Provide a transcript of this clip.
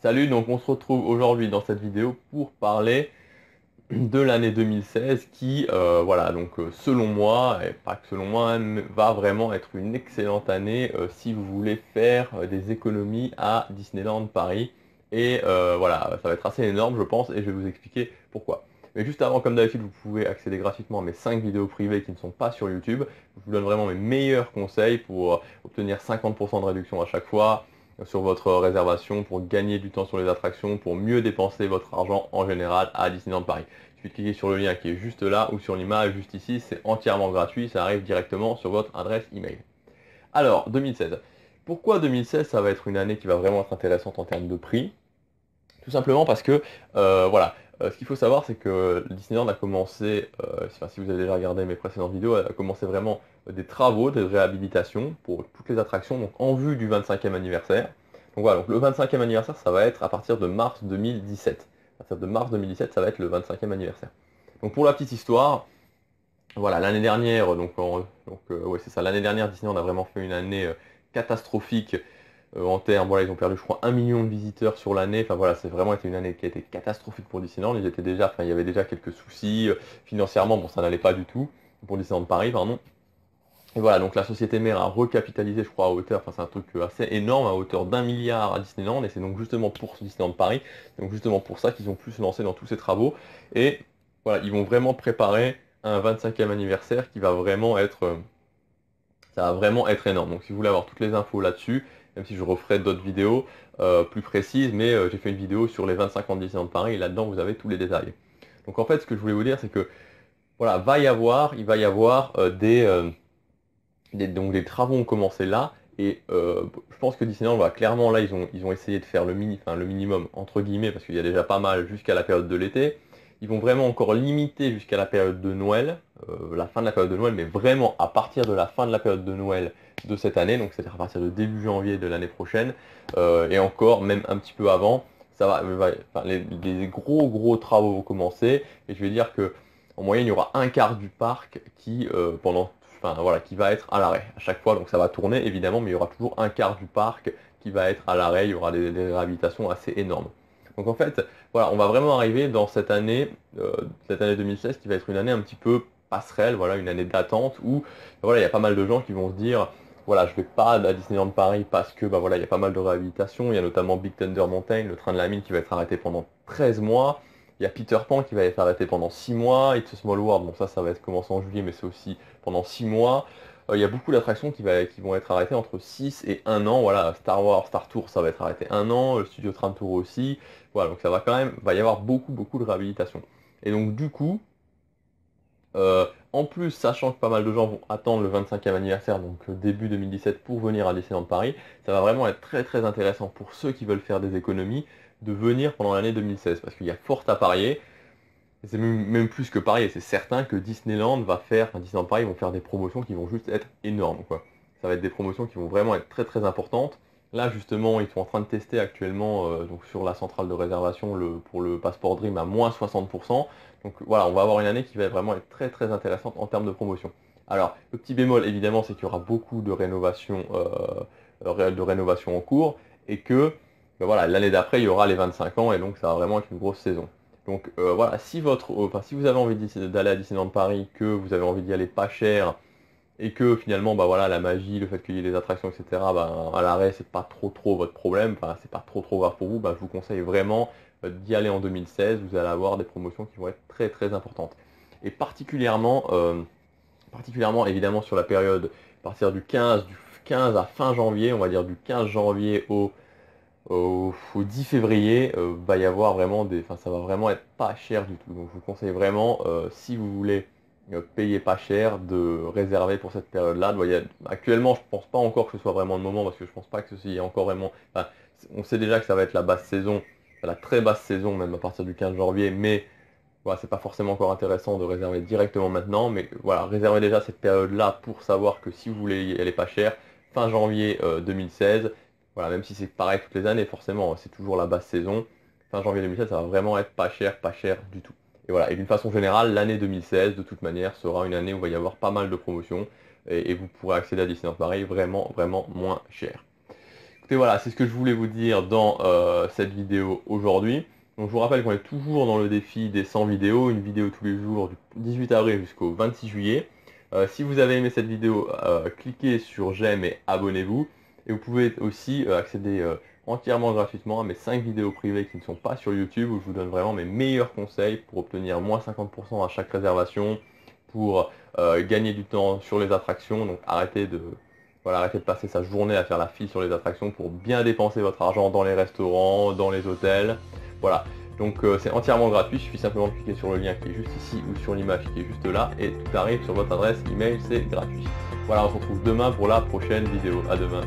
Salut, donc on se retrouve aujourd'hui dans cette vidéo pour parler de l'année 2016 qui, selon moi, et pas que selon moi, hein, va vraiment être une excellente année si vous voulez faire des économies à Disneyland Paris. Et voilà, ça va être assez énorme je pense et je vais vous expliquer pourquoi. Mais juste avant, comme d'habitude, vous pouvez accéder gratuitement à mes 5 vidéos privées qui ne sont pas sur YouTube. Je vous donne vraiment mes meilleurs conseils pour obtenir 50% de réduction à chaque fois sur votre réservation, pour gagner du temps sur les attractions, pour mieux dépenser votre argent en général à Disneyland Paris. Il suffit de cliquer sur le lien qui est juste là ou sur l'image juste ici, c'est entièrement gratuit, ça arrive directement sur votre adresse email. Alors, 2016. Pourquoi 2016 ça va être une année qui va vraiment être intéressante en termes de prix? Tout simplement parce que, ce qu'il faut savoir, c'est que Disneyland a commencé, si vous avez déjà regardé mes précédentes vidéos, a commencé vraiment des travaux de réhabilitation pour toutes les attractions, donc en vue du 25e anniversaire. Donc voilà, donc le 25e anniversaire, ça va être à partir de mars 2017. À partir de mars 2017, ça va être le 25e anniversaire. Donc pour la petite histoire, voilà, l'année dernière, ouais, c'est ça, l'année dernière, Disneyland a vraiment fait une année catastrophique en termes, voilà, ils ont perdu, je crois, 1 million de visiteurs sur l'année. Enfin voilà, c'est vraiment été une année qui a été catastrophique pour Disneyland. Il y avait déjà quelques soucis financièrement. Bon, ça n'allait pas du tout pour Disneyland Paris, pardon. Et voilà, donc la société mère a recapitalisé, je crois, à hauteur, enfin c'est un truc assez énorme, à hauteur d'1 milliard à Disneyland. Et c'est donc justement pour Disneyland Paris, donc justement pour ça qu'ils ont pu se lancer dans tous ces travaux. Et voilà, ils vont vraiment préparer un 25e anniversaire qui va vraiment être, ça va vraiment être énorme. Donc si vous voulez avoir toutes les infos là-dessus, même si je referai d'autres vidéos plus précises, mais j'ai fait une vidéo sur les 25 ans de Disneyland Paris et là-dedans vous avez tous les détails. Donc en fait ce que je voulais vous dire c'est que voilà, il va y avoir donc des travaux ont commencé là et je pense que Disneyland va clairement là ils ont essayé de faire le minimum entre guillemets parce qu'il y a déjà pas mal jusqu'à la période de l'été. Ils vont vraiment encore limiter jusqu'à la période de Noël, la fin de la période de Noël, mais vraiment à partir de la fin de la période de Noël de cette année, donc c'est-à-dire à partir de début janvier de l'année prochaine, et encore même un petit peu avant, les gros travaux vont commencer, et je vais dire que en moyenne il y aura un quart du parc qui qui va être à l'arrêt à chaque fois, donc ça va tourner évidemment, mais il y aura toujours un quart du parc qui va être à l'arrêt, il y aura des réhabilitations assez énormes. Donc en fait, voilà, on va vraiment arriver dans cette année 2016 qui va être une année un petit peu passerelle, voilà, une année d'attente où voilà, il y a pas mal de gens qui vont se dire voilà, je vais pas à Disneyland Paris parce que voilà, il y a pas mal de réhabilitations, il y a notamment Big Thunder Mountain, le train de la mine qui va être arrêté pendant 13 mois. Il y a Peter Pan qui va être arrêté pendant 6 mois, It's a Small World, bon ça va être commencé en juillet, mais c'est aussi pendant 6 mois. Il y a beaucoup d'attractions qui vont être arrêtées entre 6 et 1 an. Voilà, Star Wars, Star Tour, ça va être arrêté 1 an, le Studio Tram Tour aussi. Voilà, donc ça va quand même, va y avoir beaucoup de réhabilitation. Et donc du coup, en plus, sachant que pas mal de gens vont attendre le 25e anniversaire, donc début 2017, pour venir à Disneyland Paris, ça va vraiment être très intéressant pour ceux qui veulent faire des économies de venir pendant l'année 2016, parce qu'il y a fort à parier. Et c'est même plus que parier, c'est certain que Disneyland Paris vont faire des promotions qui vont juste être énormes, quoi. Ça va être des promotions qui vont vraiment être très importantes. Là, justement, ils sont en train de tester actuellement donc sur la centrale de réservation pour le Passport Dream à moins 60%. Donc voilà, on va avoir une année qui va vraiment être très intéressante en termes de promotion. Alors, le petit bémol, évidemment, c'est qu'il y aura beaucoup de rénovations en cours et que voilà, l'année d'après, il y aura les 25 ans et donc ça va vraiment être une grosse saison. Donc voilà, si vous avez envie d'aller à Disneyland Paris, que vous avez envie d'y aller pas cher, et que finalement bah voilà la magie, le fait qu'il y ait des attractions, etc., bah, à l'arrêt c'est pas trop votre problème, enfin, c'est pas trop grave pour vous, bah, je vous conseille vraiment d'y aller en 2016, vous allez avoir des promotions qui vont être très importantes. Et particulièrement évidemment sur la période à partir du 15 à fin janvier, on va dire du 15 janvier au 10 février, va y avoir vraiment enfin, ça va vraiment être pas cher du tout. Donc je vous conseille vraiment, si vous voulez payer pas cher, de réserver pour cette période-là. Actuellement, je pense pas encore que ce soit vraiment le moment parce que je pense pas que ceci est encore vraiment. Enfin, on sait déjà que ça va être la basse saison, la très basse saison, même à partir du 15 janvier, mais voilà, c'est pas forcément encore intéressant de réserver directement maintenant. Mais voilà, réservez déjà cette période-là pour savoir que si vous voulez y aller pas cher, fin janvier 2016. Voilà, même si c'est pareil toutes les années, forcément, c'est toujours la basse saison. Fin janvier 2016, ça va vraiment être pas cher du tout. Et voilà, et d'une façon générale, l'année 2016, de toute manière, sera une année où il va y avoir pas mal de promotions et vous pourrez accéder à Disneyland Paris vraiment moins cher. Écoutez, voilà, c'est ce que je voulais vous dire dans cette vidéo aujourd'hui. Donc je vous rappelle qu'on est toujours dans le défi des 100 vidéos, une vidéo tous les jours du 18 avril jusqu'au 26 juillet. Si vous avez aimé cette vidéo, cliquez sur j'aime et abonnez-vous. Et vous pouvez aussi accéder entièrement gratuitement à mes 5 vidéos privées qui ne sont pas sur YouTube, où je vous donne vraiment mes meilleurs conseils pour obtenir moins 50% à chaque réservation, pour gagner du temps sur les attractions. Donc arrêtez de passer sa journée à faire la file sur les attractions pour bien dépenser votre argent dans les restaurants, dans les hôtels. Voilà, donc c'est entièrement gratuit, il suffit simplement de cliquer sur le lien qui est juste ici ou sur l'image qui est juste là et tout arrive sur votre adresse email, c'est gratuit. Voilà, on se retrouve demain pour la prochaine vidéo. À demain.